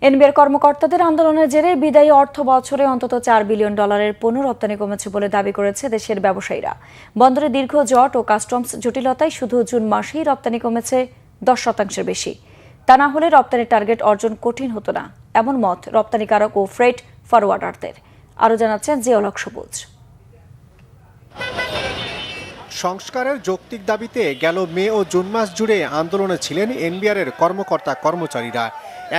NBR কর্মকর্তাদের আন্দোলনের জেরে বিদায়ী অর্থ বছরে অন্তত $4 বিলিয়ন পণ্য রপ্তানি কমেছে বলে দাবি করেছে দেশের ব্যবসায়ীরা। বন্দরে দীর্ঘ জট ও কাস্টমস জটিলতায় শুধু জুন মাসেই রপ্তানি কমেছে 10% বেশি। তা না হলে রপ্তানির টার্গেট অর্জন কঠিন হতো না, এমন মত রপ্তানিকারক ও ফ্রেট ফরওয়ার্ডারদের। আরও জানাচ্ছেন জিয়াউল হক সবুজ। সংস্কারের যৌক্তিক দাবিতে গেল মে ও জুন মাস জুড়ে আন্দোলনে ছিলেন এনবিআরের কর্মকর্তা কর্মচারীরা।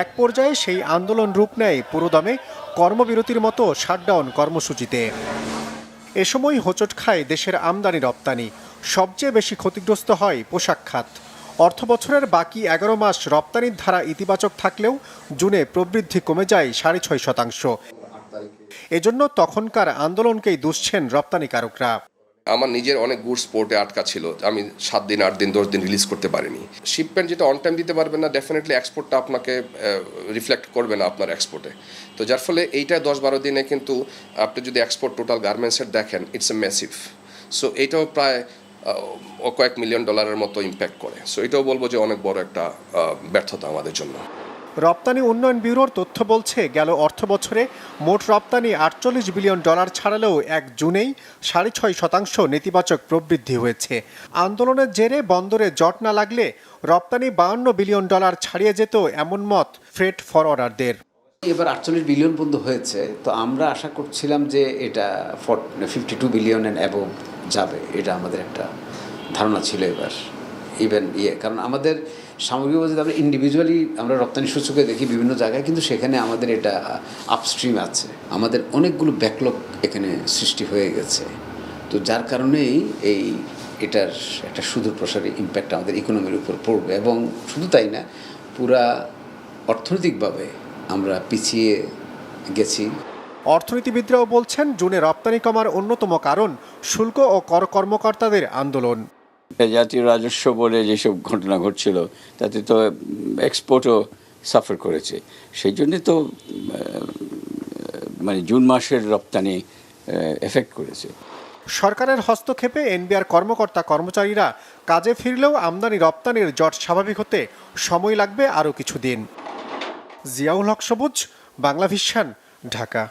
এক পর্যায়ে সেই আন্দোলন রূপ নেয় পুরোদমে কর্মবিরতির মতো শাটডাউন কর্মসূচিতে। এ সময় হোঁচট খায় দেশের আমদানি রপ্তানি। সবচেয়ে বেশি ক্ষতিগ্রস্ত হয় পোশাক খাত। অর্থবছরের বাকি 11 মাস রপ্তানির ধারা ইতিবাচক থাকলেও জুনে প্রবৃদ্ধি কমে যায় 6.5%। এজন্য তখনকার আন্দোলনকেই দুষছেন রপ্তানিকারকরা। আমার নিজের অনেক গুডস পোর্টে আটকা ছিল, আমি 7 দিন 8 দিন 10 দিন রিলিজ করতে পারিনি। শিপমেন্ট যেটা অন টাইম দিতে পারবেন না, ডেফিনেটলি এক্সপোর্টটা আপনাকে রিফ্লেক্ট করবে না আপনার এক্সপোর্টে। তো যার ফলে এইটা 10-12 দিনে কিন্তু আপনি যদি এক্সপোর্ট টোটাল গার্মেন্টসের দেখেন, ইটস এ ম্যাসিভ। সো এইটাও প্রায় কয়েক $1 মিলিয়ন মতো ইম্প্যাক্ট করে। সো এটাও বলবো যে অনেক বড় একটা ব্যর্থতা আমাদের জন্য। রপ্তানি উন্নয়ন ব্যুরোর তথ্য বলছে, গেল অর্থ বছরে মোট রপ্তানি $48 বিলিয়ন ছাড়ালেও এক জুনেই 6.5% নেতিবাচক প্রবৃদ্ধি হয়েছে। আন্দোলনের জেরে বন্দরে জট না লাগলে রপ্তানি $52 বিলিয়ন ছাড়িয়ে যেত, এমন মত ফ্রেট ফরওয়ার্ডারদের। এবার 48 বিলিয়ন পর্যন্ত হয়েছে, তো আমরা আশা করছিলাম যে এটা 52 বিলিয়ন এন্ড অ্যাবভ যাবে। এটা আমাদের একটা ধারণা ছিল এবার ইভেন কারণ আমাদের সামগ্রিকভাবে যদি আমরা ইন্ডিভিজুয়ালি আমরা রপ্তানি সূচকে দেখি বিভিন্ন জায়গায়, কিন্তু সেখানে আমাদের এটা আপস্ট্রিম আছে, আমাদের অনেকগুলো ব্যাকলগ এখানে সৃষ্টি হয়ে গেছে। তো যার কারণেই এটার একটা সুদূর প্রসারী ইম্প্যাক্ট আমাদের ইকোনমির উপর পড়বে, এবং শুধু তাই না, পুরা অর্থনৈতিকভাবে আমরা পিছিয়ে গেছি। অর্থনীতিবিদরাও বলছেন, জুনে রপ্তানি কমার অন্যতম কারণ শুল্ক ও কর কর্মকর্তাদের আন্দোলন। জাতীয় রাজস্ব বোর্ডে যেসব ঘটনা ঘটছিল তাতে তো এক্সপোর্টও সাফার করেছে। সেই জন্যে তো মানে জুন মাসের রপ্তানি এফেক্ট করেছে। সরকারের হস্তক্ষেপে এনবিআর কর্মকর্তা কর্মচারীরা কাজে ফিরলেও আমদানি রপ্তানির জট স্বাভাবিক হতে সময় লাগবে আরও কিছুদিন। জিয়াউল হক সবুজ, বাংলাভিশন, ঢাকা।